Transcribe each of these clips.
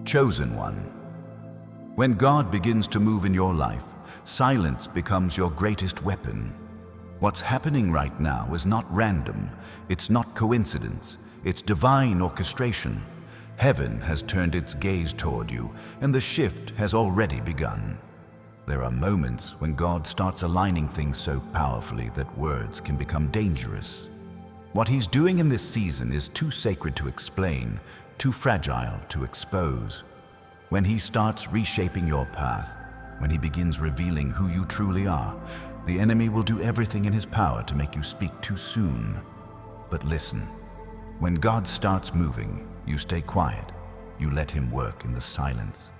Chosen one. When God begins to move in your life, silence becomes your greatest weapon. What's happening right now is not random, it's not coincidence, it's divine orchestration. Heaven has turned its gaze toward you, and the shift has already begun. There are moments when God starts aligning things so powerfully that words can become dangerous. What He's doing in this season is too sacred to explain, too fragile to expose. When He starts reshaping your path, when He begins revealing who you truly are, the enemy will do everything in his power to make you speak too soon. But listen, when God starts moving, you stay quiet. You let Him work in the silence.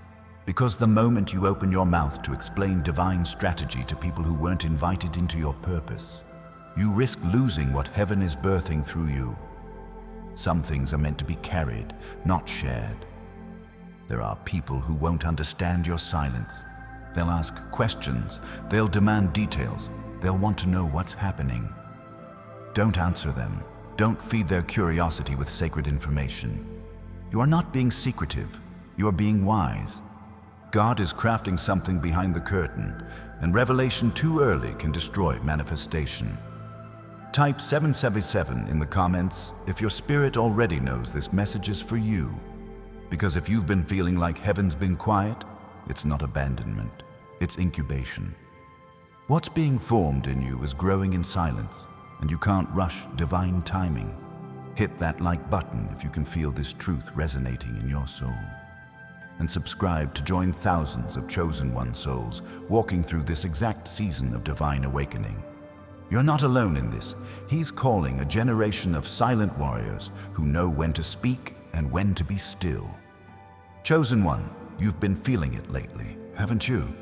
Because the moment you open your mouth to explain divine strategy to people who weren't invited into your purpose, you risk losing what heaven is birthing through you. Some things are meant to be carried, not shared. There are people who won't understand your silence. They'll ask questions, they'll demand details, they'll want to know what's happening. Don't answer them. Don't feed their curiosity with sacred information. You are not being secretive, you are being wise. God is crafting something behind the curtain, and revelation too early can destroy manifestation. Type 777 in the comments if your spirit already knows this message is for you. Because if you've been feeling like heaven's been quiet, it's not abandonment, it's incubation. What's being formed in you is growing in silence, and you can't rush divine timing. Hit that like button if you can feel this truth resonating in your soul. And subscribe to join thousands of chosen one souls walking through this exact season of divine awakening. You're not alone in this. He's calling a generation of silent warriors who know when to speak and when to be still. Chosen one, you've been feeling it lately, haven't you?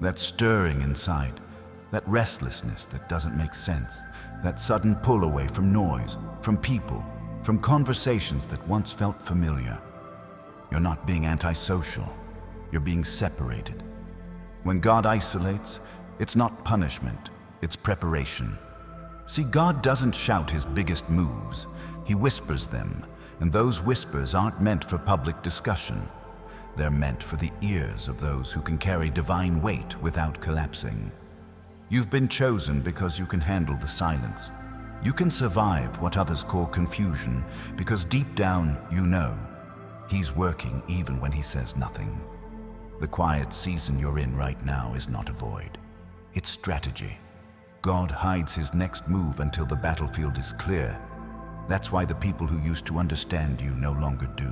That stirring inside, that restlessness that doesn't make sense, that sudden pull away from noise, from people, from conversations that once felt familiar. You're not being antisocial, you're being separated. When God isolates, it's not punishment, it's preparation. See, God doesn't shout His biggest moves, He whispers them, and those whispers aren't meant for public discussion. They're meant for the ears of those who can carry divine weight without collapsing. You've been chosen because you can handle the silence. You can survive what others call confusion because deep down you know He's working even when He says nothing. The quiet season you're in right now is not a void. It's strategy. God hides His next move until the battlefield is clear. That's why the people who used to understand you no longer do.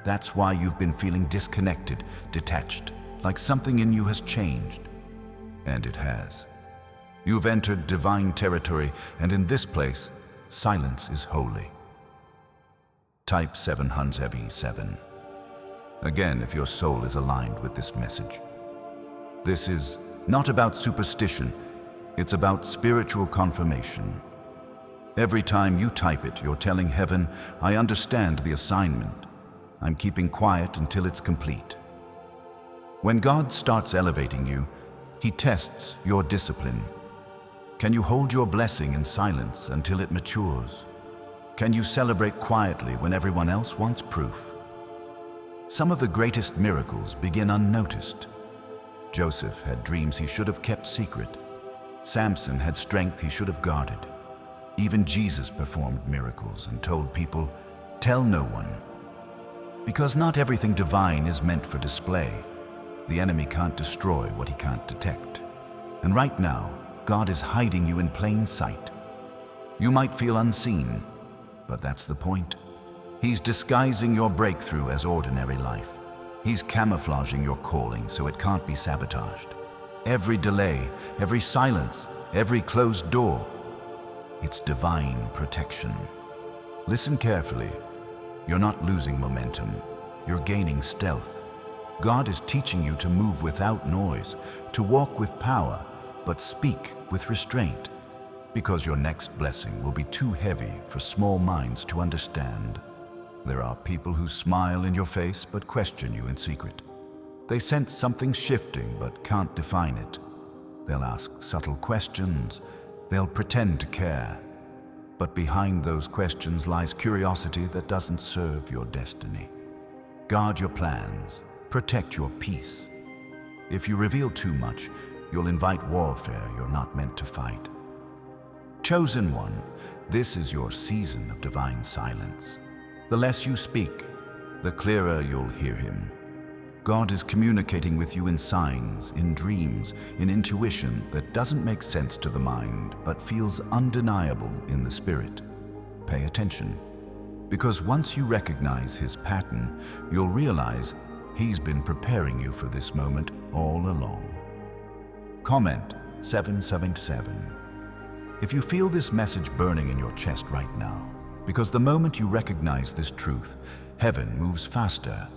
That's why you've been feeling disconnected, detached, like something in you has changed. And it has. You've entered divine territory, and in this place, silence is holy. Type 777. Again, if your soul is aligned with this message. This is not about superstition, it's about spiritual confirmation. Every time you type it, you're telling heaven, I understand the assignment. I'm keeping quiet until it's complete. When God starts elevating you, He tests your discipline. Can you hold your blessing in silence until it matures? Can you celebrate quietly when everyone else wants proof? Some of the greatest miracles begin unnoticed. Joseph had dreams he should have kept secret. Samson had strength he should have guarded. Even Jesus performed miracles and told people, tell no one. Because not everything divine is meant for display. The enemy can't destroy what he can't detect. And right now, God is hiding you in plain sight. You might feel unseen, but that's the point. He's disguising your breakthrough as ordinary life. He's camouflaging your calling so it can't be sabotaged. Every delay, every silence, every closed door, it's divine protection. Listen carefully. You're not losing momentum. You're gaining stealth. God is teaching you to move without noise, to walk with power, but speak with restraint, because your next blessing will be too heavy for small minds to understand. There are people who smile in your face but question you in secret. They sense something shifting but can't define it. They'll ask subtle questions. They'll pretend to care. But behind those questions lies curiosity that doesn't serve your destiny. Guard your plans. Protect your peace. If you reveal too much, you'll invite warfare you're not meant to fight. Chosen one, this is your season of divine silence. The less you speak, the clearer you'll hear him. God is communicating with you in signs, in dreams, in intuition that doesn't make sense to the mind, but feels undeniable in the spirit. Pay attention, because once you recognize his pattern, you'll realize he's been preparing you for this moment all along. Comment 777. If you feel this message burning in your chest right now, because the moment you recognize this truth, heaven moves faster.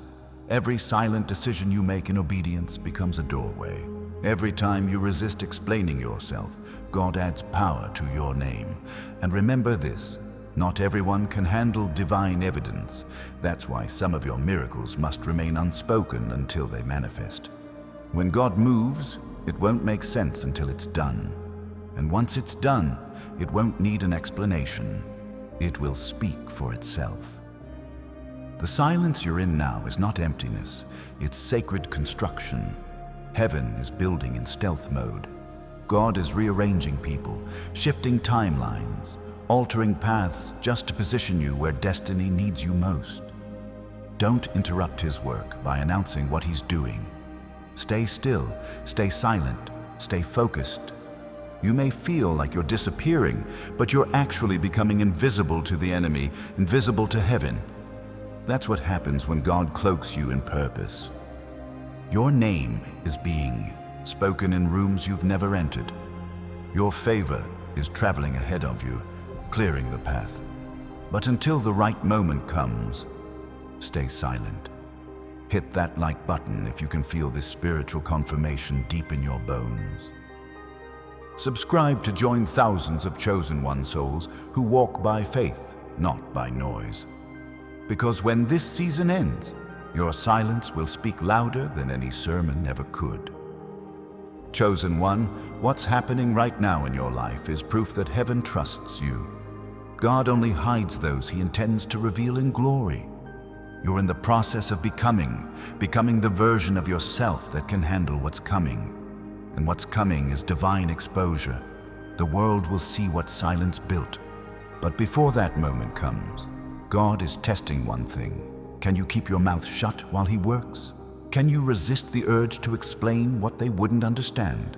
Every silent decision you make in obedience becomes a doorway. Every time you resist explaining yourself, God adds power to your name. And remember this, not everyone can handle divine evidence. That's why some of your miracles must remain unspoken until they manifest. When God moves, it won't make sense until it's done. And once it's done, it won't need an explanation. It will speak for itself. The silence you're in now is not emptiness, it's sacred construction. Heaven is building in stealth mode. God is rearranging people, shifting timelines, altering paths just to position you where destiny needs you most. Don't interrupt his work by announcing what he's doing. Stay still, stay silent, stay focused. You may feel like you're disappearing, but you're actually becoming invisible to the enemy, invisible to heaven. That's what happens when God cloaks you in purpose. Your name is being spoken in rooms you've never entered. Your favor is traveling ahead of you, clearing the path. But until the right moment comes, stay silent. Hit that like button if you can feel this spiritual confirmation deep in your bones. Subscribe to join thousands of chosen one souls who walk by faith, not by noise. Because when this season ends, your silence will speak louder than any sermon ever could. Chosen one, what's happening right now in your life is proof that heaven trusts you. God only hides those he intends to reveal in glory. You're in the process of becoming the version of yourself that can handle what's coming. And what's coming is divine exposure. The world will see what silence built. But before that moment comes, God is testing one thing. Can you keep your mouth shut while he works? Can you resist the urge to explain what they wouldn't understand?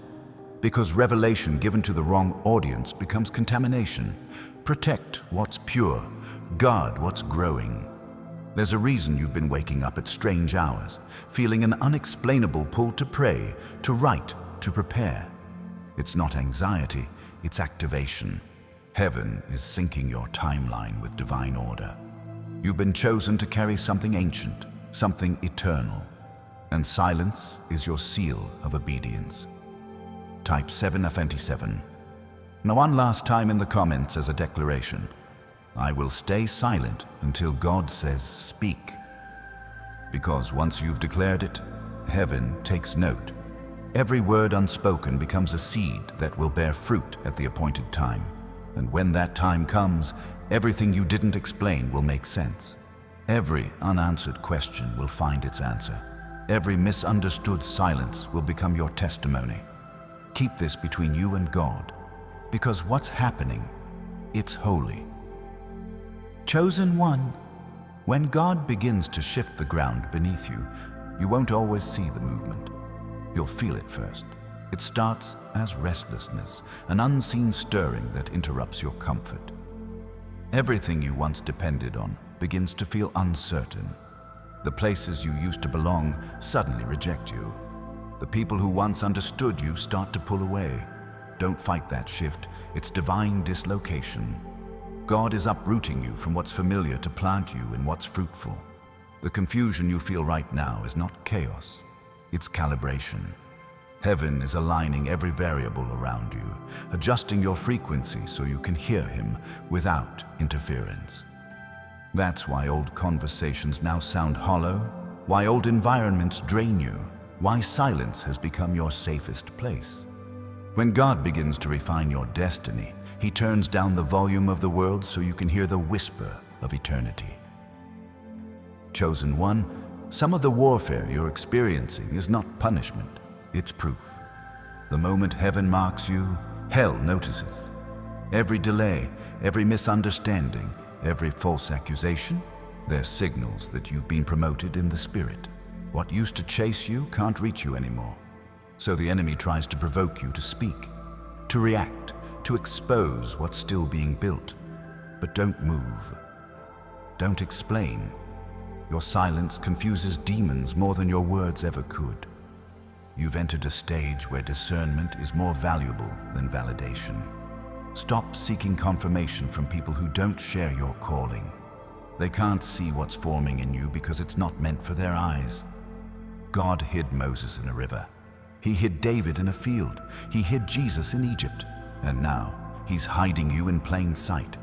Because revelation given to the wrong audience becomes contamination. Protect what's pure. Guard what's growing. There's a reason you've been waking up at strange hours, feeling an unexplainable pull to pray, to write, to prepare. It's not anxiety, it's activation. Heaven is syncing your timeline with divine order. You've been chosen to carry something ancient, something eternal. And silence is your seal of obedience. Type 777. Now one last time in the comments as a declaration. I will stay silent until God says speak. Because once you've declared it, heaven takes note. Every word unspoken becomes a seed that will bear fruit at the appointed time. And when that time comes, everything you didn't explain will make sense. Every unanswered question will find its answer. Every misunderstood silence will become your testimony. Keep this between you and God, because what's happening, it's holy. Chosen one, when God begins to shift the ground beneath you, you won't always see the movement. You'll feel it first. It starts as restlessness, an unseen stirring that interrupts your comfort. Everything you once depended on begins to feel uncertain. The places you used to belong suddenly reject you. The people who once understood you start to pull away. Don't fight that shift. It's divine dislocation. God is uprooting you from what's familiar to plant you in what's fruitful. The confusion you feel right now is not chaos. It's calibration. Heaven is aligning every variable around you, adjusting your frequency so you can hear him without interference. That's why old conversations now sound hollow, why old environments drain you, why silence has become your safest place. When God begins to refine your destiny, he turns down the volume of the world so you can hear the whisper of eternity. Chosen one, Some of the warfare you're experiencing is not punishment, it's proof. The moment heaven marks you, hell notices. Every delay, every misunderstanding, every false accusation, they're signals that you've been promoted in the spirit. What used to chase you can't reach you anymore. So the enemy tries to provoke you to speak, to react, to expose what's still being built. But don't move. Don't explain. Your silence confuses demons more than your words ever could. You've entered a stage where discernment is more valuable than validation. Stop seeking confirmation from people who don't share your calling. They can't see what's forming in you because it's not meant for their eyes. God hid Moses in a river. He hid David in a field. He hid Jesus in Egypt. And now, he's hiding you in plain sight.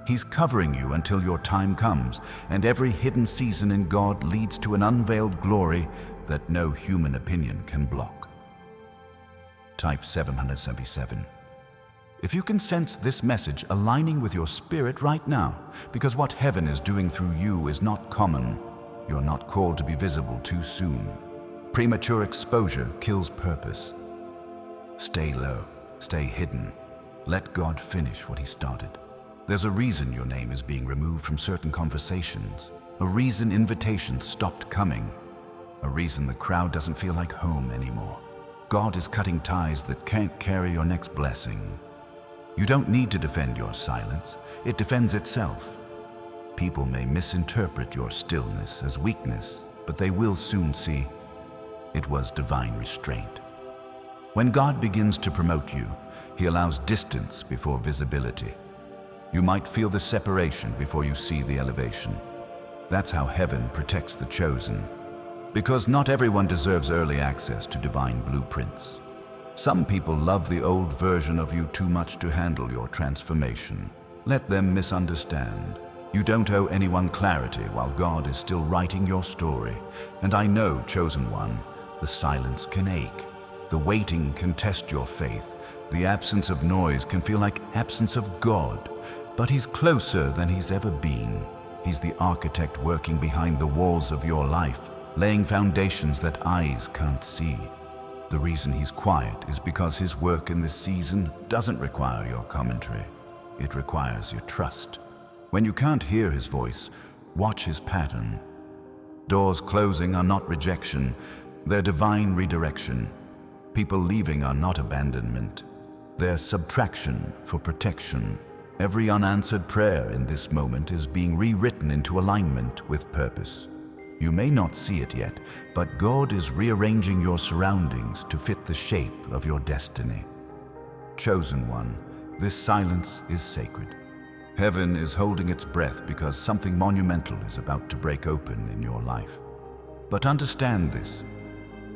He's covering you until your time comes, and every hidden season in God leads to an unveiled glory that no human opinion can block. Type 777. If you can sense this message aligning with your spirit right now, because what heaven is doing through you is not common, you're not called to be visible too soon. Premature exposure kills purpose. Stay low, stay hidden. Let God finish what He started. There's a reason your name is being removed from certain conversations, a reason invitations stopped coming, a reason the crowd doesn't feel like home anymore. God is cutting ties that can't carry your next blessing. You don't need to defend your silence, it defends itself. People may misinterpret your stillness as weakness, but they will soon see it was divine restraint. When God begins to promote you, He allows distance before visibility. You might feel the separation before you see the elevation. That's how heaven protects the chosen. Because not everyone deserves early access to divine blueprints. Some people love the old version of you too much to handle your transformation. Let them misunderstand. You don't owe anyone clarity while God is still writing your story. And I know, chosen one, the silence can ache. The waiting can test your faith. The absence of noise can feel like absence of God. But He's closer than He's ever been. He's the architect working behind the walls of your life, laying foundations that eyes can't see. The reason He's quiet is because His work in this season doesn't require your commentary. It requires your trust. When you can't hear His voice, watch His pattern. Doors closing are not rejection, they're divine redirection. People leaving are not abandonment. They're subtraction for protection. Every unanswered prayer in this moment is being rewritten into alignment with purpose. You may not see it yet, but God is rearranging your surroundings to fit the shape of your destiny. Chosen one, this silence is sacred. Heaven is holding its breath because something monumental is about to break open in your life. But understand this.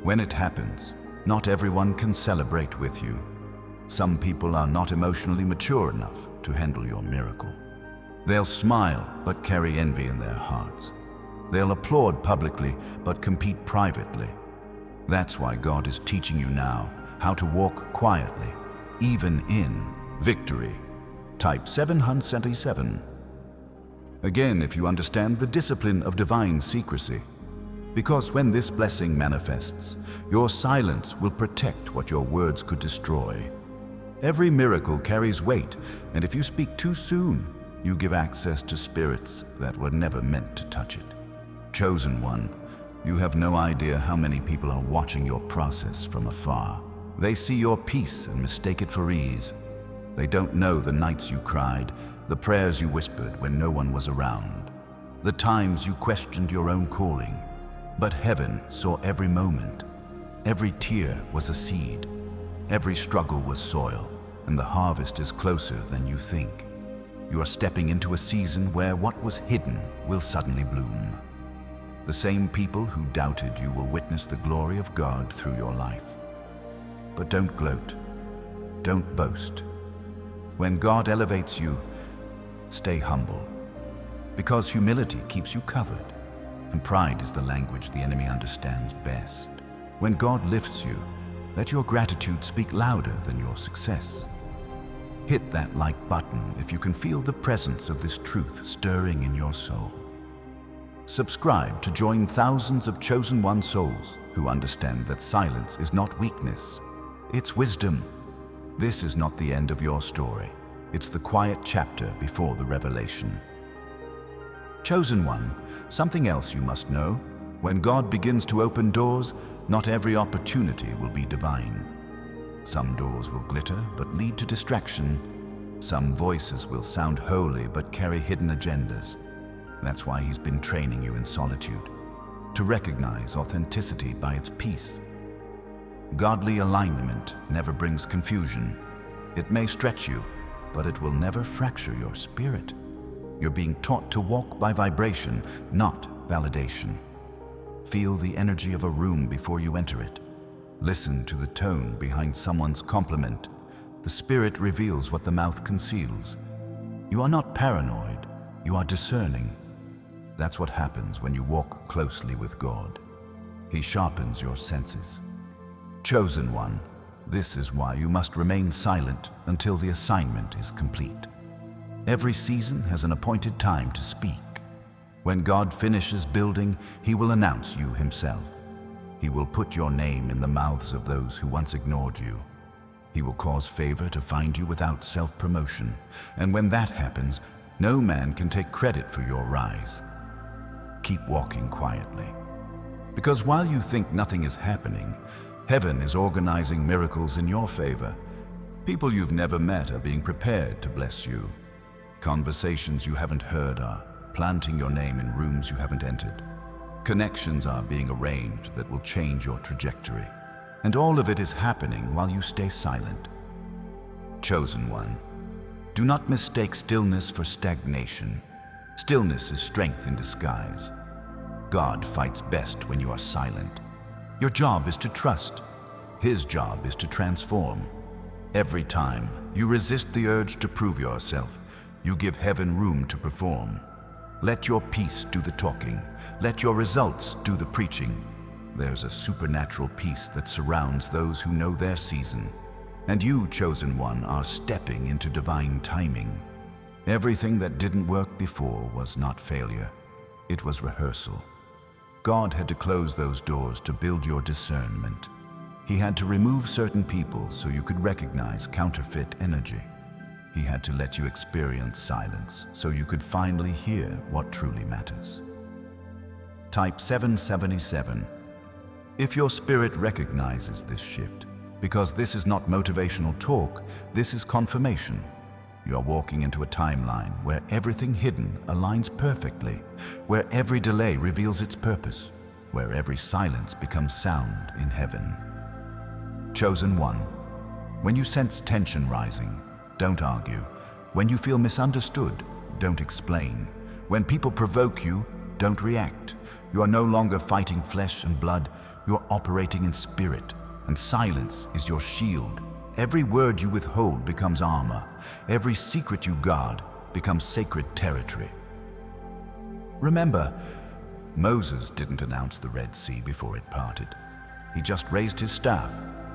When it happens, not everyone can celebrate with you. Some people are not emotionally mature enough to handle your miracle. They'll smile but carry envy in their hearts. They'll applaud publicly but compete privately. That's why God is teaching you now how to walk quietly, even in victory. Type 777. Again, if you understand the discipline of divine secrecy, because when this blessing manifests, your silence will protect what your words could destroy. Every miracle carries weight, and if you speak too soon, you give access to spirits that were never meant to touch it. Chosen one, you have no idea how many people are watching your process from afar. They see your peace and mistake it for ease. They don't know the nights you cried, the prayers you whispered when no one was around, the times you questioned your own calling. But heaven saw every moment. Every tear was a seed. Every struggle was soil, and the harvest is closer than you think. You are stepping into a season where what was hidden will suddenly bloom. The same people who doubted you will witness the glory of God through your life. But don't gloat. Don't boast. When God elevates you, stay humble. Because humility keeps you covered, and pride is the language the enemy understands best. When God lifts you, let your gratitude speak louder than your success. Hit that like button if you can feel the presence of this truth stirring in your soul. Subscribe to join thousands of chosen one souls who understand that silence is not weakness, it's wisdom. This is not the end of your story. It's the quiet chapter before the revelation. Chosen one, something else you must know. When God begins to open doors, not every opportunity will be divine. Some doors will glitter but lead to distraction. Some voices will sound holy but carry hidden agendas. That's why He's been training you in solitude, to recognize authenticity by its peace. Godly alignment never brings confusion. It may stretch you, but it will never fracture your spirit. You're being taught to walk by vibration, not validation. Feel the energy of a room before you enter it. Listen to the tone behind someone's compliment. The spirit reveals what the mouth conceals. You are not paranoid, you are discerning. That's what happens when you walk closely with God. He sharpens your senses. Chosen one, this is why you must remain silent until the assignment is complete. Every season has an appointed time to speak. When God finishes building, He will announce you Himself. He will put your name in the mouths of those who once ignored you. He will cause favor to find you without self-promotion. And when that happens, no man can take credit for your rise. Keep walking quietly. Because while you think nothing is happening, heaven is organizing miracles in your favor. People you've never met are being prepared to bless you. Conversations you haven't heard are planting your name in rooms you haven't entered. Connections are being arranged that will change your trajectory. And all of it is happening while you stay silent. Chosen one, do not mistake stillness for stagnation. Stillness is strength in disguise. God fights best when you are silent. Your job is to trust. His job is to transform. Every time you resist the urge to prove yourself, you give heaven room to perform. Let your peace do the talking. Let your results do the preaching. There's a supernatural peace that surrounds those who know their season. And you, chosen one, are stepping into divine timing. Everything that didn't work before was not failure. It was rehearsal. God had to close those doors to build your discernment. He had to remove certain people so you could recognize counterfeit energy. He had to let you experience silence so you could finally hear what truly matters. Type 777. If your spirit recognizes this shift, because this is not motivational talk, this is confirmation. You are walking into a timeline where everything hidden aligns perfectly, where every delay reveals its purpose, where every silence becomes sound in heaven. Chosen one, when you sense tension rising, don't argue. When you feel misunderstood, don't explain. When people provoke you, don't react. You are no longer fighting flesh and blood, you are operating in spirit, and silence is your shield. Every word you withhold becomes armor. Every secret you guard becomes sacred territory. Remember, Moses didn't announce the Red Sea before it parted. He just raised his staff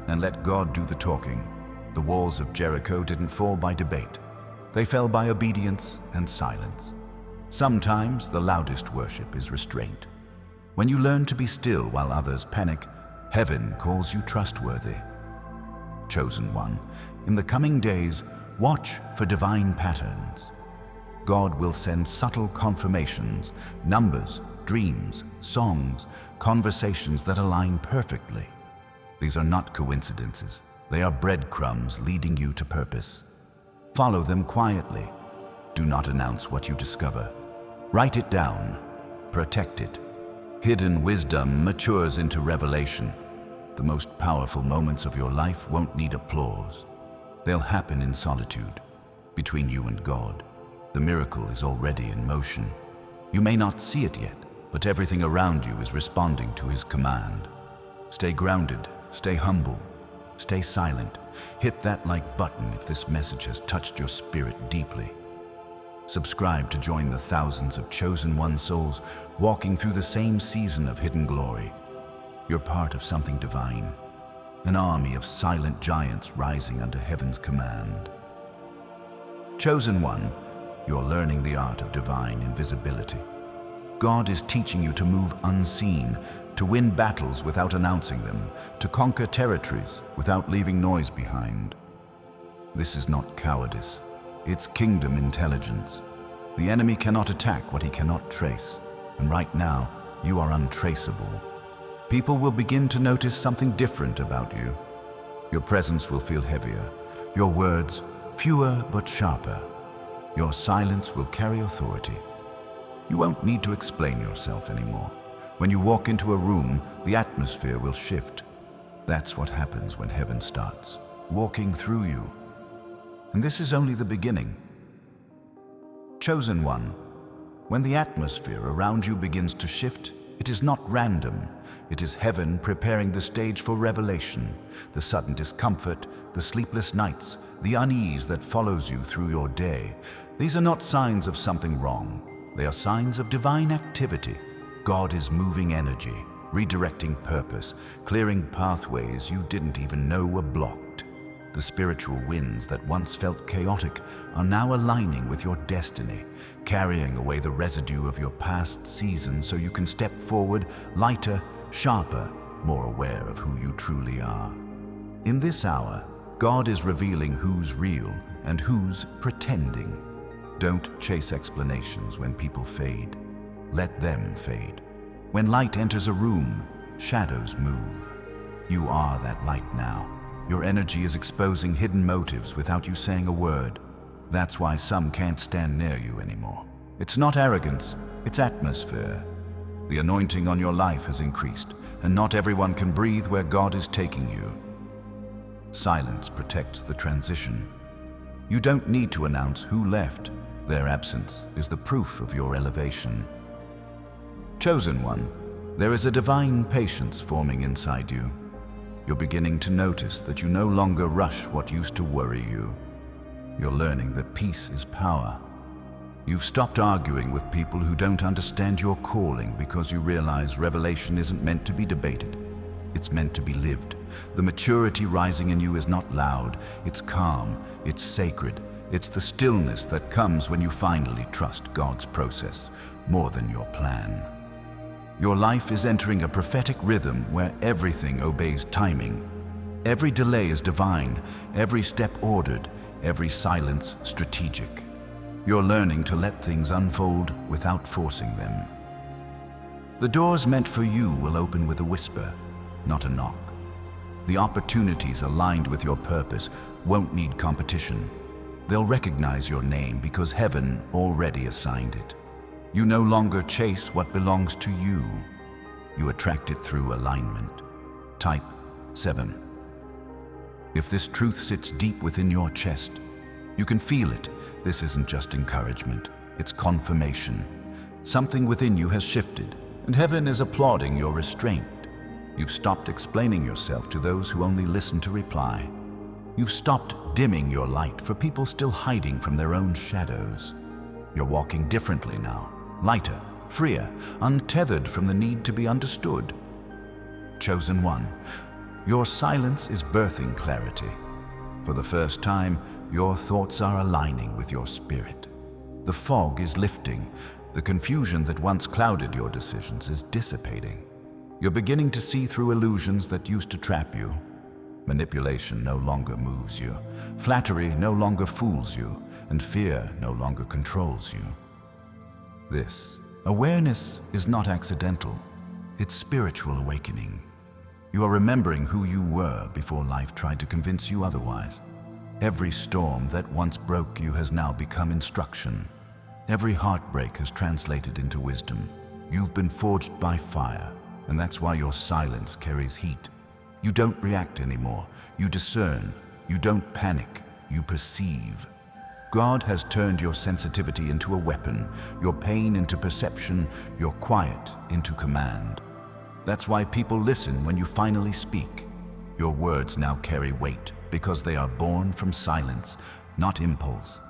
and let God do the talking. The walls of Jericho didn't fall by debate. They fell by obedience and silence. Sometimes the loudest worship is restraint. When you learn to be still while others panic, heaven calls you trustworthy. Chosen one, in the coming days, watch for divine patterns. God will send subtle confirmations, numbers, dreams, songs, conversations that align perfectly. These are not coincidences. They are breadcrumbs leading you to purpose. Follow them quietly. Do not announce what you discover. Write it down. Protect it. Hidden wisdom matures into revelation. The most powerful moments of your life won't need applause. They'll happen in solitude, between you and God. The miracle is already in motion. You may not see it yet, but everything around you is responding to His command. Stay grounded, stay humble, stay silent. Hit that like button if this message has touched your spirit deeply. Subscribe to join the thousands of chosen one souls walking through the same season of hidden glory. You're part of something divine, an army of silent giants rising under heaven's command. Chosen one, you're learning the art of divine invisibility. God is teaching you to move unseen, to win battles without announcing them, to conquer territories without leaving noise behind. This is not cowardice, it's kingdom intelligence. The enemy cannot attack what he cannot trace, and right now, you are untraceable. People will begin to notice something different about you. Your presence will feel heavier, your words fewer but sharper. Your silence will carry authority. You won't need to explain yourself anymore. When you walk into a room, the atmosphere will shift. That's what happens when heaven starts walking through you. And this is only the beginning. Chosen one, when the atmosphere around you begins to shift, it is not random. It is heaven preparing the stage for revelation, the sudden discomfort, the sleepless nights, the unease that follows you through your day. These are not signs of something wrong. They are signs of divine activity. God is moving energy, redirecting purpose, clearing pathways you didn't even know were blocked. The spiritual winds that once felt chaotic are now aligning with your destiny, carrying away the residue of your past season so you can step forward lighter, sharper, more aware of who you truly are. In this hour, God is revealing who's real and who's pretending. Don't chase explanations when people fade. Let them fade. When light enters a room, shadows move. You are that light now. Your energy is exposing hidden motives without you saying a word. That's why some can't stand near you anymore. It's not arrogance, it's atmosphere. The anointing on your life has increased, and not everyone can breathe where God is taking you. Silence protects the transition. You don't need to announce who left. Their absence is the proof of your elevation. Chosen one, there is a divine patience forming inside you. You're beginning to notice that you no longer rush what used to worry you. You're learning that peace is power. You've stopped arguing with people who don't understand your calling because you realize revelation isn't meant to be debated. It's meant to be lived. The maturity rising in you is not loud, it's calm, it's sacred. It's the stillness that comes when you finally trust God's process more than your plan. Your life is entering a prophetic rhythm where everything obeys timing. Every delay is divine, every step ordered, every silence strategic. You're learning to let things unfold without forcing them. The doors meant for you will open with a whisper, not a knock. The opportunities aligned with your purpose won't need competition. They'll recognize your name because heaven already assigned it. You no longer chase what belongs to you. You attract it through alignment. Type 7. If this truth sits deep within your chest, you can feel it. This isn't just encouragement, it's confirmation. Something within you has shifted, and heaven is applauding your restraint. You've stopped explaining yourself to those who only listen to reply. You've stopped dimming your light for people still hiding from their own shadows. You're walking differently now, lighter, freer, untethered from the need to be understood. Chosen one, your silence is birthing clarity. For the first time, your thoughts are aligning with your spirit. The fog is lifting. The confusion that once clouded your decisions is dissipating. You're beginning to see through illusions that used to trap you. Manipulation no longer moves you. Flattery no longer fools you, and fear no longer controls you. This awareness is not accidental. It's spiritual awakening. You are remembering who you were before life tried to convince you otherwise. Every storm that once broke you has now become instruction. Every heartbreak has translated into wisdom. You've been forged by fire, and that's why your silence carries heat. You don't react anymore. You discern. You don't panic. You perceive. God has turned your sensitivity into a weapon, your pain into perception, your quiet into command. That's why people listen when you finally speak. Your words now carry weight because they are born from silence, not impulse.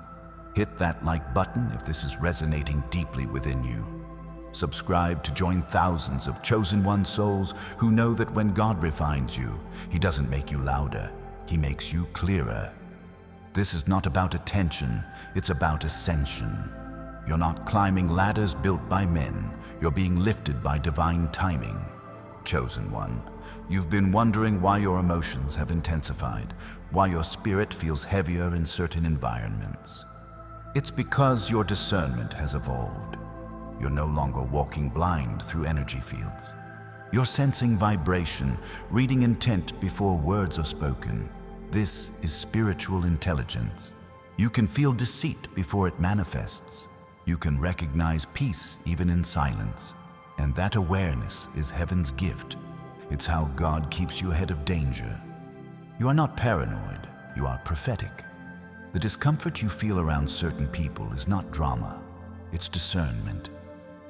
Hit that like button if this is resonating deeply within you. Subscribe to join thousands of chosen one souls who know that when God refines you, He doesn't make you louder, He makes you clearer. This is not about attention, it's about ascension. You're not climbing ladders built by men. You're being lifted by divine timing. Chosen one, you've been wondering why your emotions have intensified, why your spirit feels heavier in certain environments. It's because your discernment has evolved. You're no longer walking blind through energy fields. You're sensing vibration, reading intent before words are spoken. This is spiritual intelligence. You can feel deceit before it manifests. You can recognize peace even in silence. And that awareness is heaven's gift. It's how God keeps you ahead of danger. You are not paranoid, you are prophetic. The discomfort you feel around certain people is not drama, it's discernment.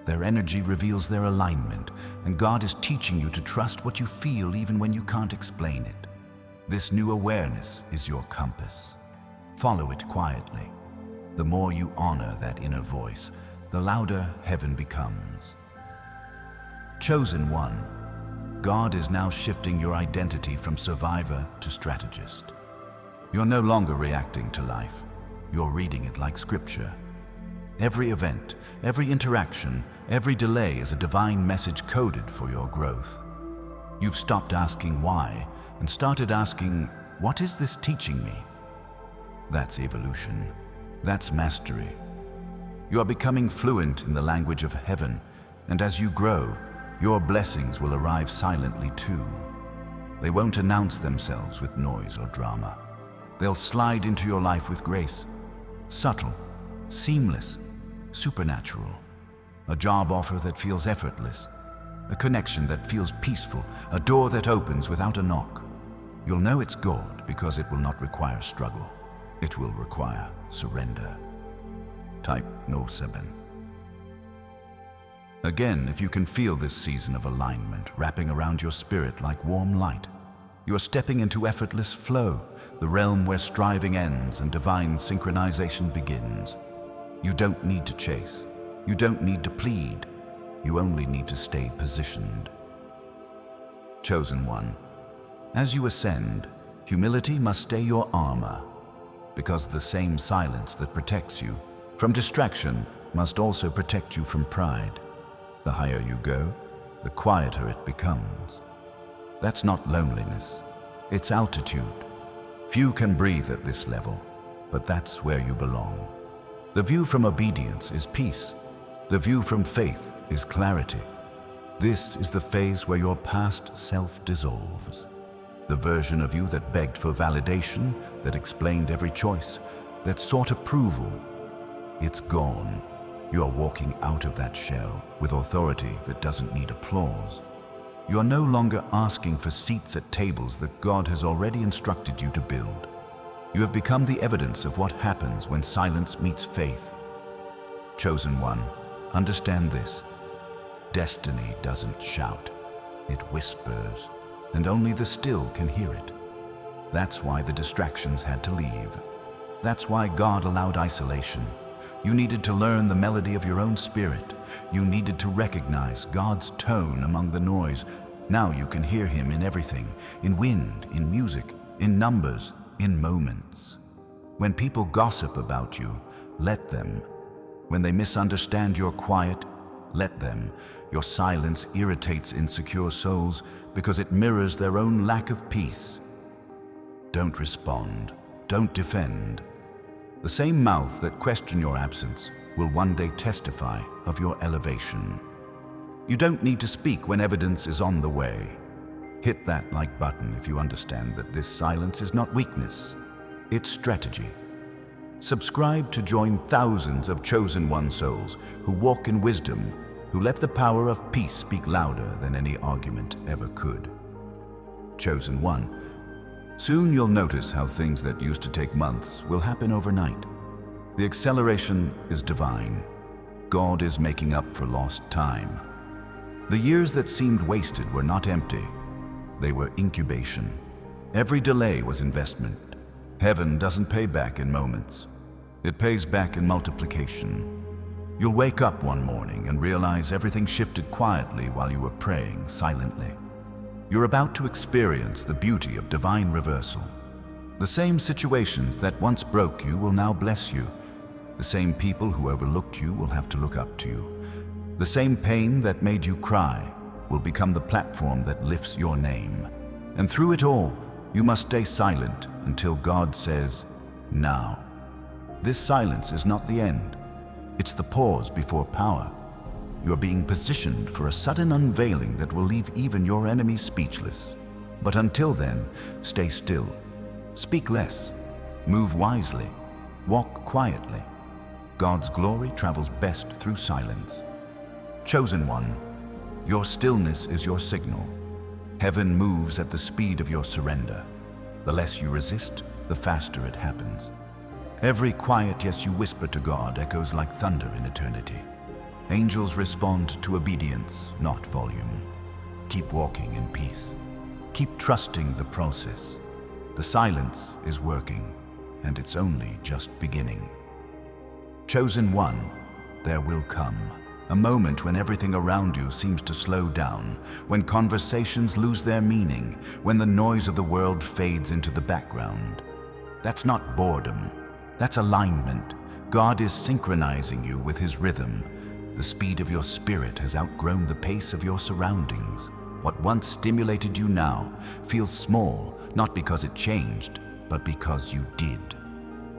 Their energy reveals their alignment, and God is teaching you to trust what you feel even when you can't explain it. This new awareness is your compass. Follow it quietly. The more you honor that inner voice, the louder heaven becomes. Chosen one, God is now shifting your identity from survivor to strategist. You're no longer reacting to life. You're reading it like scripture. Every event, every interaction, every delay is a divine message coded for your growth. You've stopped asking why and started asking, what is this teaching me? That's evolution. That's mastery. You are becoming fluent in the language of heaven, and as you grow, your blessings will arrive silently too. They won't announce themselves with noise or drama. They'll slide into your life with grace. Subtle, seamless, supernatural. A job offer that feels effortless. A connection that feels peaceful. A door that opens without a knock. You'll know it's God because it will not require struggle. It will require surrender. Type no 7. Again, if you can feel this season of alignment wrapping around your spirit like warm light, you are stepping into effortless flow, the realm where striving ends and divine synchronization begins. You don't need to chase. You don't need to plead. You only need to stay positioned. Chosen one, as you ascend, humility must stay your armor, because the same silence that protects you from distraction must also protect you from pride. The higher you go, the quieter it becomes. That's not loneliness, it's altitude. Few can breathe at this level, but that's where you belong. The view from obedience is peace. The view from faith is clarity. This is the phase where your past self dissolves. The version of you that begged for validation, that explained every choice, that sought approval, it's gone. You are walking out of that shell with authority that doesn't need applause. You are no longer asking for seats at tables that God has already instructed you to build. You have become the evidence of what happens when silence meets faith. Chosen one, understand this. Destiny doesn't shout, it whispers, and only the still can hear it. That's why the distractions had to leave. That's why God allowed isolation. You needed to learn the melody of your own spirit. You needed to recognize God's tone among the noise. Now you can hear Him in everything, in wind, in music, in numbers, in moments. When people gossip about you, let them. When they misunderstand your quiet, let them. Your silence irritates insecure souls because it mirrors their own lack of peace. Don't respond. Don't defend. The same mouth that questions your absence will one day testify of your elevation. You don't need to speak when evidence is on the way. Hit that like button if you understand that this silence is not weakness, it's strategy. Subscribe to join thousands of chosen one souls who walk in wisdom, who let the power of peace speak louder than any argument ever could. Chosen one, soon you'll notice how things that used to take months will happen overnight. The acceleration is divine. God is making up for lost time. The years that seemed wasted were not empty. They were incubation. Every delay was investment. Heaven doesn't pay back in moments. It pays back in multiplication. You'll wake up one morning and realize everything shifted quietly while you were praying silently. You're about to experience the beauty of divine reversal. The same situations that once broke you will now bless you. The same people who overlooked you will have to look up to you. The same pain that made you cry will become the platform that lifts your name. And through it all, you must stay silent until God says, "Now." This silence is not the end. It's the pause before power. You are being positioned for a sudden unveiling that will leave even your enemies speechless. But until then, stay still. Speak less. Move wisely. Walk quietly. God's glory travels best through silence. Chosen one, your stillness is your signal. Heaven moves at the speed of your surrender. The less you resist, the faster it happens. Every quiet yes you whisper to God echoes like thunder in eternity. Angels respond to obedience, not volume. Keep walking in peace. Keep trusting the process. The silence is working, and it's only just beginning. Chosen one, there will come a moment when everything around you seems to slow down, when conversations lose their meaning, when the noise of the world fades into the background. That's not boredom, that's alignment. God is synchronizing you with His rhythm. The speed of your spirit has outgrown the pace of your surroundings. What once stimulated you now feels small, not because it changed, but because you did.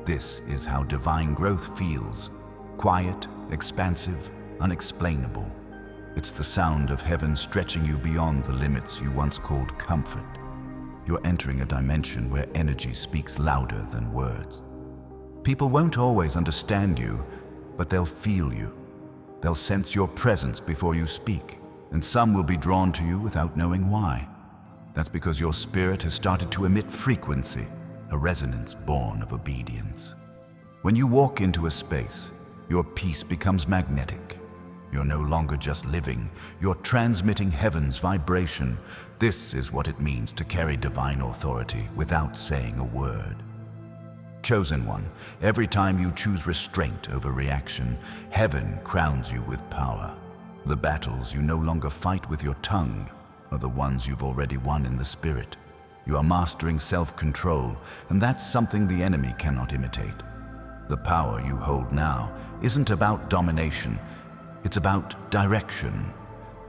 This is how divine growth feels. Quiet, expansive, unexplainable. It's the sound of heaven stretching you beyond the limits you once called comfort. You're entering a dimension where energy speaks louder than words. People won't always understand you, but they'll feel you. They'll sense your presence before you speak, and some will be drawn to you without knowing why. That's because your spirit has started to emit frequency, a resonance born of obedience. When you walk into a space, your peace becomes magnetic. You're no longer just living, you're transmitting heaven's vibration. This is what it means to carry divine authority without saying a word. Chosen one, every time you choose restraint over reaction, heaven crowns you with power. The battles you no longer fight with your tongue are the ones you've already won in the spirit. You are mastering self-control, and that's something the enemy cannot imitate. The power you hold now isn't about domination, it's about direction.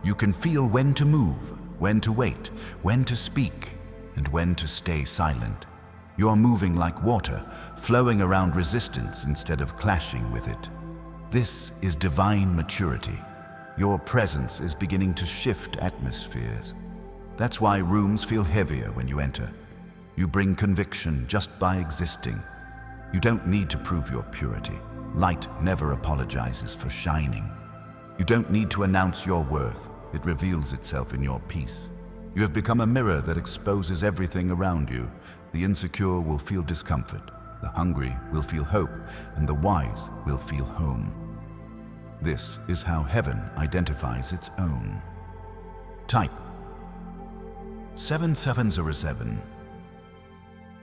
You can feel when to move, when to wait, when to speak, and when to stay silent. You're moving like water, flowing around resistance instead of clashing with it. This is divine maturity. Your presence is beginning to shift atmospheres. That's why rooms feel heavier when you enter. You bring conviction just by existing. You don't need to prove your purity. Light never apologizes for shining. You don't need to announce your worth. It reveals itself in your peace. You have become a mirror that exposes everything around you. The insecure will feel discomfort. The hungry will feel hope, and the wise will feel home. This is how heaven identifies its own. Type 7707.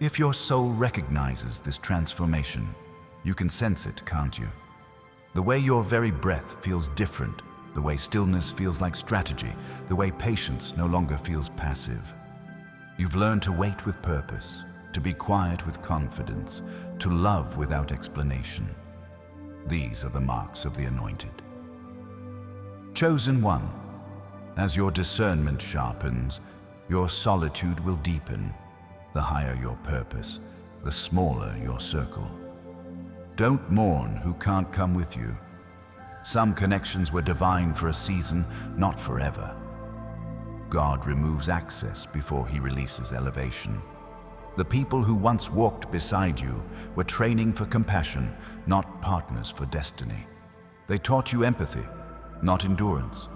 If your soul recognizes this transformation, you can sense it, can't you? The way your very breath feels different, the way stillness feels like strategy, the way patience no longer feels passive. You've learned to wait with purpose, to be quiet with confidence, to love without explanation. These are the marks of the anointed. Chosen one, as your discernment sharpens, your solitude will deepen. The higher your purpose, the smaller your circle. Don't mourn who can't come with you. Some connections were divine for a season, not forever. God removes access before He releases elevation. The people who once walked beside you were training for compassion, not partners for destiny. They taught you empathy, not endurance.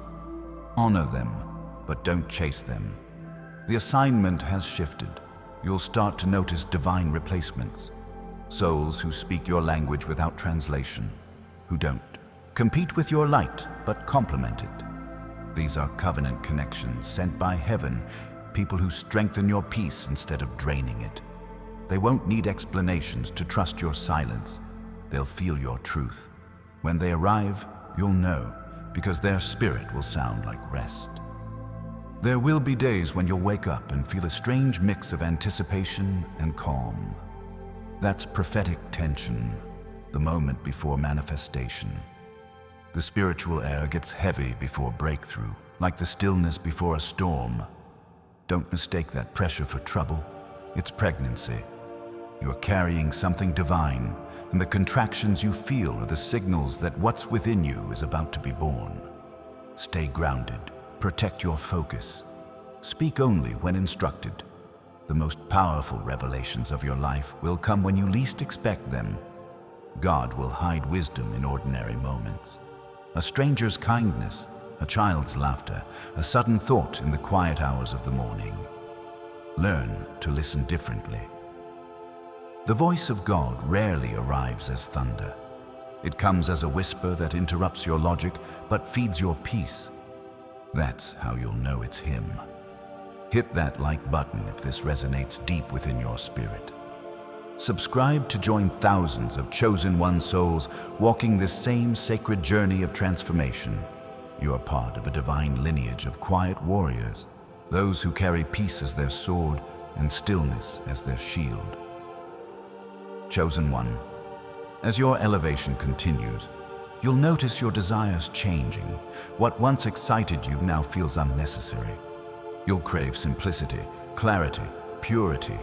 Honor them, but don't chase them. The assignment has shifted. You'll start to notice divine replacements. Souls who speak your language without translation, who don't compete with your light, but complement it. These are covenant connections sent by heaven, people who strengthen your peace instead of draining it. They won't need explanations to trust your silence. They'll feel your truth. When they arrive, you'll know, because their spirit will sound like rest. There will be days when you'll wake up and feel a strange mix of anticipation and calm. That's prophetic tension. the moment before manifestation. The spiritual air gets heavy before breakthrough, like the stillness before a storm. Don't mistake that pressure for trouble. It's pregnancy. You're carrying something divine, and the contractions you feel are the signals that what's within you is about to be born. Stay grounded. Protect your focus. Speak only when instructed. The most powerful revelations of your life will come when you least expect them. God will hide wisdom in ordinary moments. A stranger's kindness, a child's laughter, a sudden thought in the quiet hours of the morning. Learn to listen differently. The voice of God rarely arrives as thunder. It comes as a whisper that interrupts your logic but feeds your peace. That's how you'll know it's Him. Hit that like button if this resonates deep within your spirit. Subscribe to join thousands of chosen one souls walking this same sacred journey of transformation. You are part of a divine lineage of quiet warriors, those who carry peace as their sword and stillness as their shield. Chosen one, as your elevation continues, you'll notice your desires changing. What once excited you now feels unnecessary. You'll crave simplicity, clarity, purity.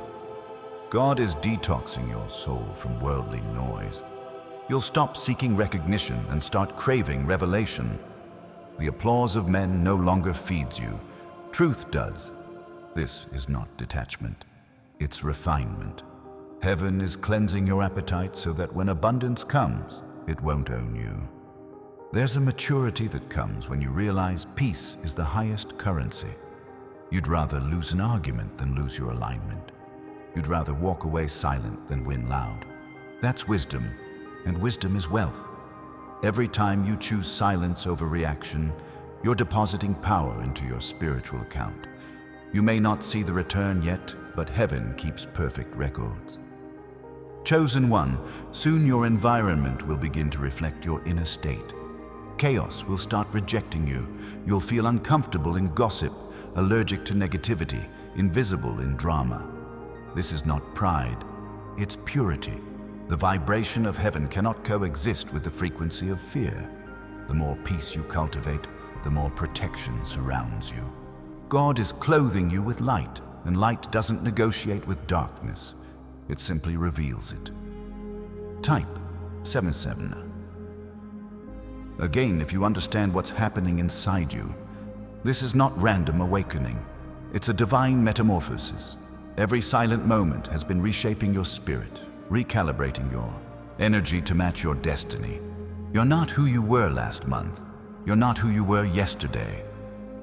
God is detoxing your soul from worldly noise. You'll stop seeking recognition and start craving revelation. The applause of men no longer feeds you. Truth does. This is not detachment. It's refinement. Heaven is cleansing your appetite so that when abundance comes, it won't own you. There's a maturity that comes when you realize peace is the highest currency. You'd rather lose an argument than lose your alignment. You'd rather walk away silent than win loud. That's wisdom, and wisdom is wealth. Every time you choose silence over reaction, you're depositing power into your spiritual account. You may not see the return yet, but heaven keeps perfect records. Chosen one, soon your environment will begin to reflect your inner state. Chaos will start rejecting you. You'll feel uncomfortable in gossip, allergic to negativity, invisible in drama. This is not pride, it's purity. The vibration of heaven cannot coexist with the frequency of fear. The more peace you cultivate, the more protection surrounds you. God is clothing you with light, and light doesn't negotiate with darkness. It simply reveals it. Type 77. Again, if you understand what's happening inside you, this is not random awakening. It's a divine metamorphosis. Every silent moment has been reshaping your spirit, recalibrating your energy to match your destiny. You're not who you were last month. You're not who you were yesterday.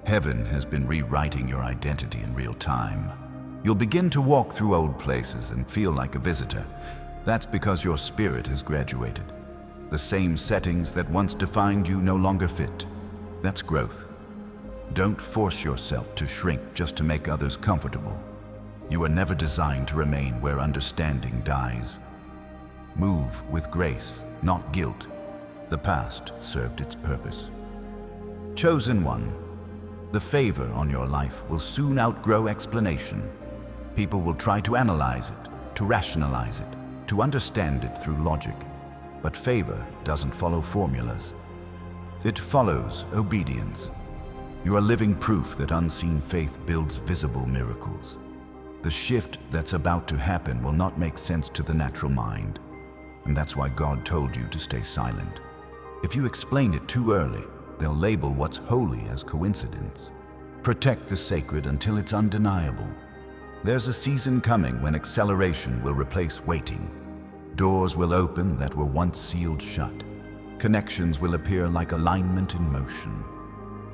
Heaven has been rewriting your identity in real time. You'll begin to walk through old places and feel like a visitor. That's because your spirit has graduated. The same settings that once defined you no longer fit. That's growth. Don't force yourself to shrink just to make others comfortable. You were never designed to remain where understanding dies. Move with grace, not guilt. The past served its purpose. Chosen one, the favor on your life will soon outgrow explanation. People will try to analyze it, to rationalize it, to understand it through logic. But favor doesn't follow formulas. It follows obedience. You are living proof that unseen faith builds visible miracles. The shift that's about to happen will not make sense to the natural mind. And that's why God told you to stay silent. If you explain it too early, they'll label what's holy as coincidence. Protect the sacred until it's undeniable. There's a season coming when acceleration will replace waiting. Doors will open that were once sealed shut. Connections will appear like alignment in motion.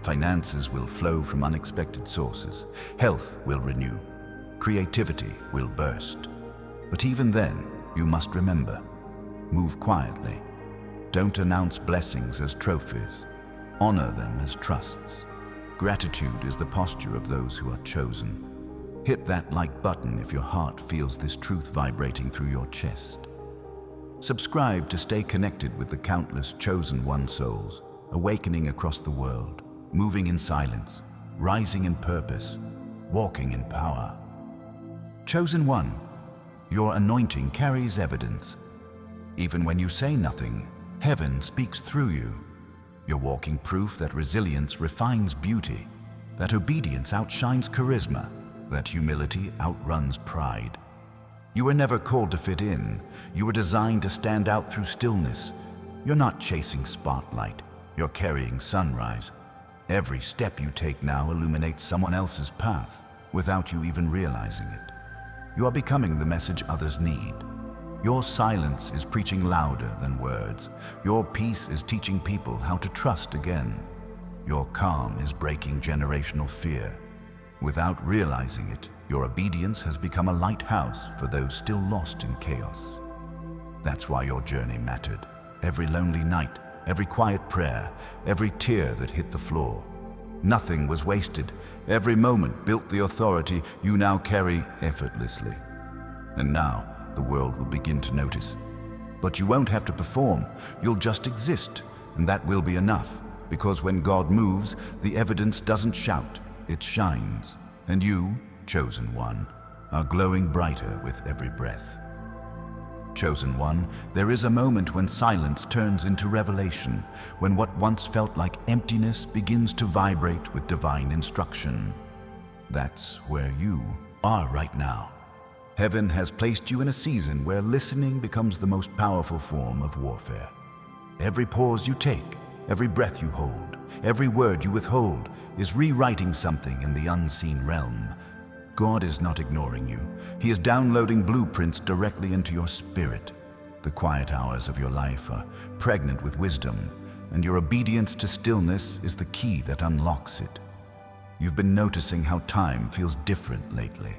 Finances will flow from unexpected sources. Health will renew. Creativity will burst. But even then, you must remember, move quietly. Don't announce blessings as trophies. Honor them as trusts. Gratitude is the posture of those who are chosen. Hit that like button if your heart feels this truth vibrating through your chest. Subscribe to stay connected with the countless chosen one souls, awakening across the world, moving in silence, rising in purpose, walking in power. Chosen one, your anointing carries evidence. Even when you say nothing, heaven speaks through you. You're walking proof that resilience refines beauty, that obedience outshines charisma, that humility outruns pride. You were never called to fit in. You were designed to stand out through stillness. You're not chasing spotlight. You're carrying sunrise. Every step you take now illuminates someone else's path without you even realizing it. You are becoming the message others need. Your silence is preaching louder than words. Your peace is teaching people how to trust again. Your calm is breaking generational fear. Without realizing it, your obedience has become a lighthouse for those still lost in chaos. That's why your journey mattered. Every lonely night, every quiet prayer, every tear that hit the floor. Nothing was wasted. Every moment built the authority you now carry effortlessly. And now, the world will begin to notice. But you won't have to perform. You'll just exist, and that will be enough. Because when God moves, the evidence doesn't shout, it shines. And you, chosen one, are glowing brighter with every breath. Chosen one, there is a moment when silence turns into revelation, when what once felt like emptiness begins to vibrate with divine instruction. That's where you are right now. Heaven has placed you in a season where listening becomes the most powerful form of warfare. Every pause you take, every breath you hold, every word you withhold is rewriting something in the unseen realm. God is not ignoring you. He is downloading blueprints directly into your spirit. The quiet hours of your life are pregnant with wisdom, and your obedience to stillness is the key that unlocks it. You've been noticing how time feels different lately,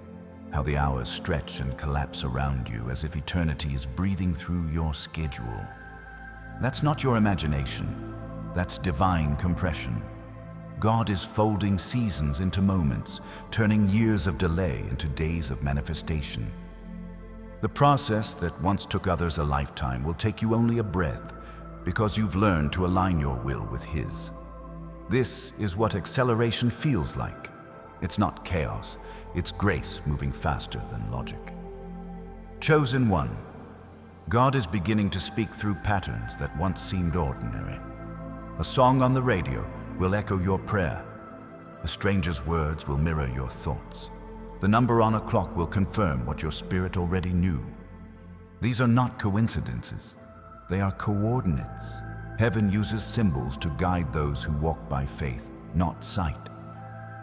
how the hours stretch and collapse around you as if eternity is breathing through your schedule. That's not your imagination. That's divine compression. God is folding seasons into moments, turning years of delay into days of manifestation. The process that once took others a lifetime will take you only a breath because you've learned to align your will with His. This is what acceleration feels like. It's not chaos, it's grace moving faster than logic. Chosen one, God is beginning to speak through patterns that once seemed ordinary. A song on the radio will echo your prayer. A stranger's words will mirror your thoughts. The number on a clock will confirm what your spirit already knew. These are not coincidences. They are coordinates. Heaven uses symbols to guide those who walk by faith, not sight.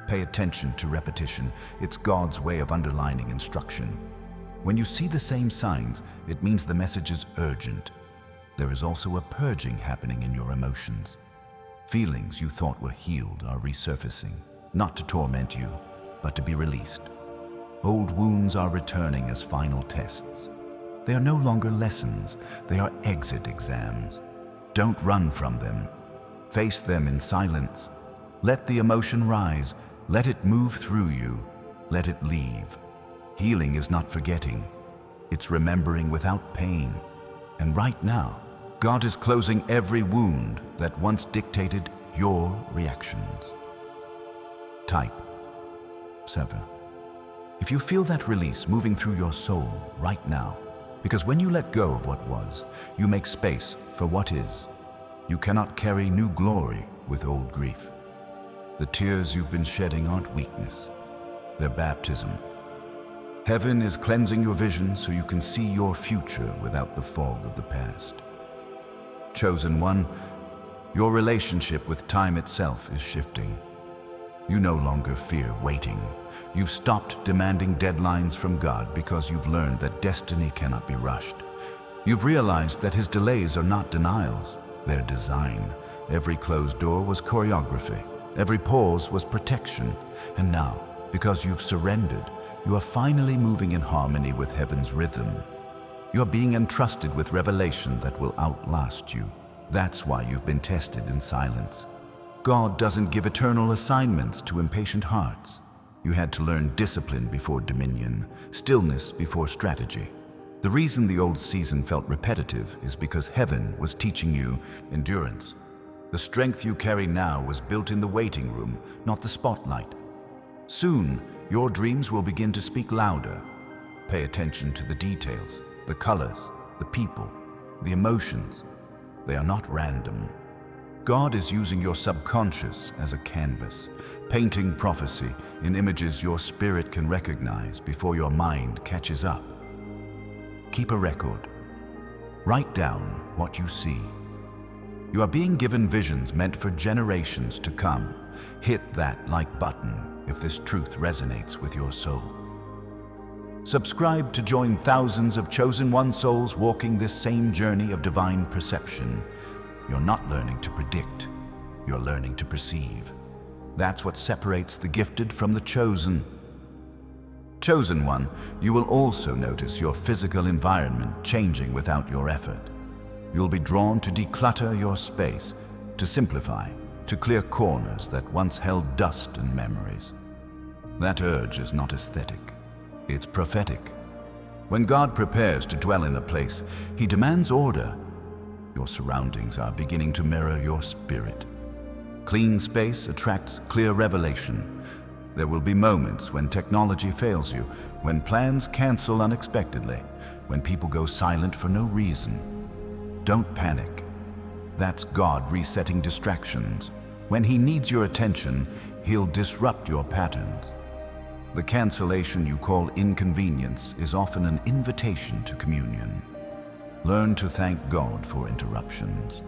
Pay attention to repetition. It's God's way of underlining instruction. When you see the same signs, it means the message is urgent. There is also a purging happening in your emotions. Feelings you thought were healed are resurfacing, not to torment you, but to be released. Old wounds are returning as final tests. They are no longer lessons, they are exit exams. Don't run from them. Face them in silence. Let the emotion rise, let it move through you, let it leave. Healing is not forgetting, it's remembering without pain. And right now, God is closing every wound that once dictated your reactions. Type, sever. If you feel that release moving through your soul right now, because when you let go of what was, you make space for what is. You cannot carry new glory with old grief. The tears you've been shedding aren't weakness, they're baptism. Heaven is cleansing your vision so you can see your future without the fog of the past. Chosen one, your relationship with time itself is shifting. You no longer fear waiting. You've stopped demanding deadlines from God because you've learned that destiny cannot be rushed. You've realized that His delays are not denials, they're design. Every closed door was choreography. Every pause was protection. And now, because you've surrendered, you are finally moving in harmony with heaven's rhythm. You're being entrusted with revelation that will outlast you. That's why you've been tested in silence. God doesn't give eternal assignments to impatient hearts. You had to learn discipline before dominion, stillness before strategy. The reason the old season felt repetitive is because heaven was teaching you endurance. The strength you carry now was built in the waiting room, not the spotlight. Soon, your dreams will begin to speak louder. Pay attention to the details, the colors, the people. The emotions, they are not random. God is using your subconscious as a canvas, painting prophecy in images your spirit can recognize before your mind catches up. Keep a record. Write down what you see. You are being given visions meant for generations to come. Hit that like button if this truth resonates with your soul. Subscribe to join thousands of chosen one souls walking this same journey of divine perception. You're not learning to predict, you're learning to perceive. That's what separates the gifted from the chosen. Chosen one, you will also notice your physical environment changing without your effort. You'll be drawn to declutter your space, to simplify, to clear corners that once held dust and memories. That urge is not aesthetic, it's prophetic. When God prepares to dwell in a place, He demands order. Your surroundings are beginning to mirror your spirit. Clean space attracts clear revelation. There will be moments when technology fails you, when plans cancel unexpectedly, when people go silent for no reason. Don't panic. That's God resetting distractions. When He needs your attention, He'll disrupt your patterns. The cancellation you call inconvenience is often an invitation to communion. Learn to thank God for interruptions.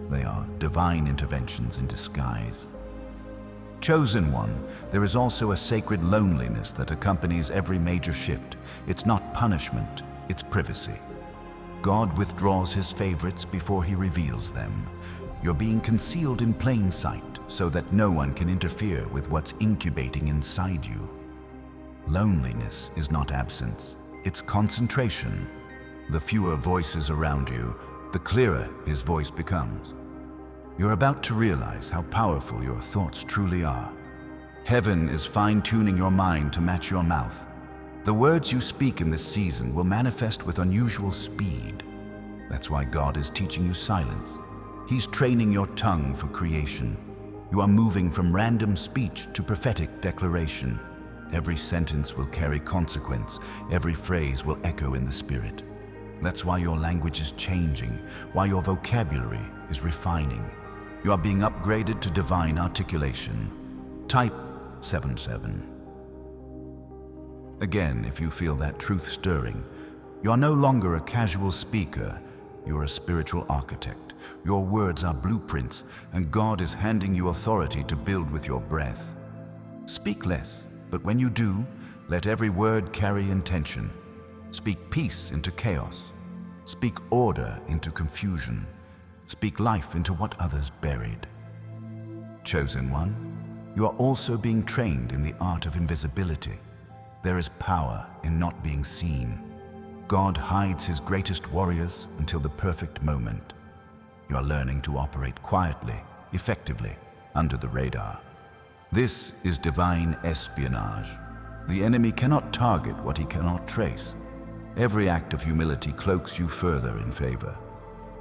They are divine interventions in disguise. Chosen one, there is also a sacred loneliness that accompanies every major shift. It's not punishment, it's privacy. God withdraws His favorites before He reveals them. You're being concealed in plain sight so that no one can interfere with what's incubating inside you. Loneliness is not absence, it's concentration. The fewer voices around you, the clearer His voice becomes. You're about to realize how powerful your thoughts truly are. Heaven is fine-tuning your mind to match your mouth. The words you speak in this season will manifest with unusual speed. That's why God is teaching you silence. He's training your tongue for creation. You are moving from random speech to prophetic declaration. Every sentence will carry consequence. Every phrase will echo in the spirit. That's why your language is changing, why your vocabulary is refining. You are being upgraded to divine articulation. Type 77. Again, if you feel that truth stirring, you are no longer a casual speaker, you're a spiritual architect. Your words are blueprints, and God is handing you authority to build with your breath. Speak less, but when you do, let every word carry intention. Speak peace into chaos. Speak order into confusion. Speak life into what others buried. Chosen one, you are also being trained in the art of invisibility. There is power in not being seen. God hides His greatest warriors until the perfect moment. You are learning to operate quietly, effectively, under the radar. This is divine espionage. The enemy cannot target what he cannot trace. Every act of humility cloaks you further in favor.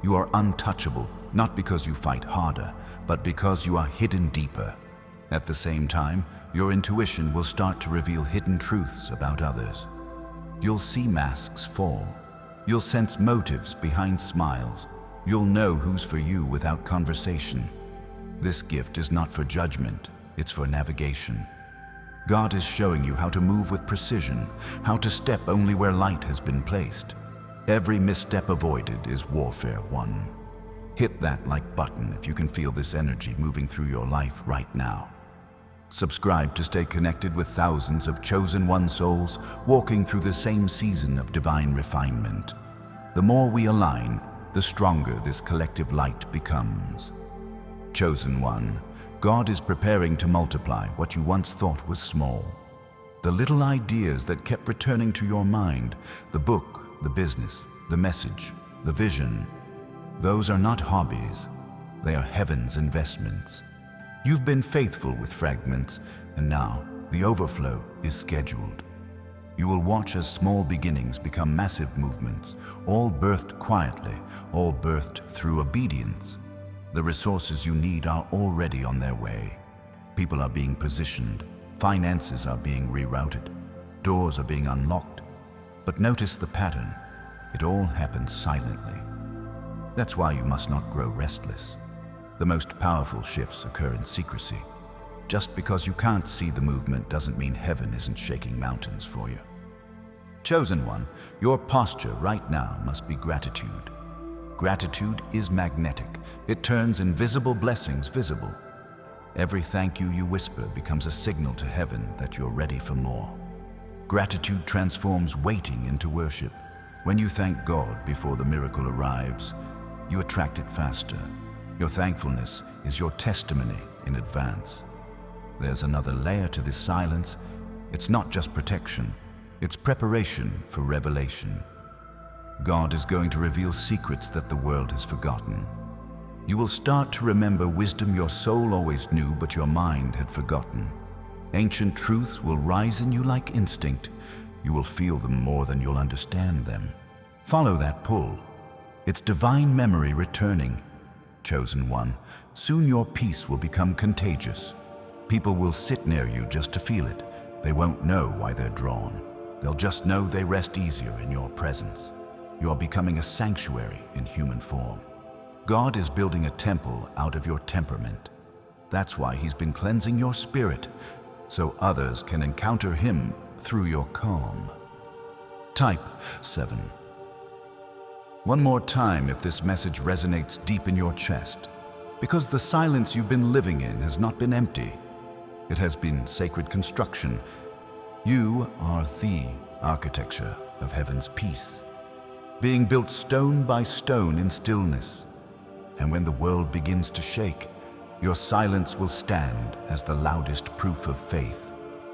You are untouchable, not because you fight harder, but because you are hidden deeper. At the same time, your intuition will start to reveal hidden truths about others. You'll see masks fall. You'll sense motives behind smiles. You'll know who's for you without conversation. This gift is not for judgment, it's for navigation. God is showing you how to move with precision, how to step only where light has been placed. Every misstep avoided is warfare won. Hit that like button if you can feel this energy moving through your life right now. Subscribe to stay connected with thousands of chosen one souls walking through the same season of divine refinement. The more we align, the stronger this collective light becomes. Chosen one, God is preparing to multiply what you once thought was small. The little ideas that kept returning to your mind, the book, the business, the message, the vision, those are not hobbies. They are heaven's investments. You've been faithful with fragments, and now the overflow is scheduled. You will watch as small beginnings become massive movements, all birthed quietly, all birthed through obedience. The resources you need are already on their way. People are being positioned, finances are being rerouted, doors are being unlocked. But notice the pattern. It all happens silently. That's why you must not grow restless. The most powerful shifts occur in secrecy. Just because you can't see the movement doesn't mean heaven isn't shaking mountains for you. Chosen one, your posture right now must be gratitude. Gratitude is magnetic. It turns invisible blessings visible. Every thank you you whisper becomes a signal to heaven that you're ready for more. Gratitude transforms waiting into worship. When you thank God before the miracle arrives, you attract it faster. Your thankfulness is your testimony in advance. There's another layer to this silence. It's not just protection, it's preparation for revelation. God is going to reveal secrets that the world has forgotten. You will start to remember wisdom your soul always knew, but your mind had forgotten. Ancient truths will rise in you like instinct. You will feel them more than you'll understand them. Follow that pull. It's divine memory returning. Chosen one, soon your peace will become contagious. People will sit near you just to feel it. They won't know why they're drawn. They'll just know they rest easier in your presence. You're becoming a sanctuary in human form. God is building a temple out of your temperament. That's why He's been cleansing your spirit, so others can encounter Him through your calm. Type 7. One more time if this message resonates deep in your chest, because the silence you've been living in has not been empty. It has been sacred construction. You are the architecture of heaven's peace, being built stone by stone in stillness. And when the world begins to shake, your silence will stand as the loudest proof of faith.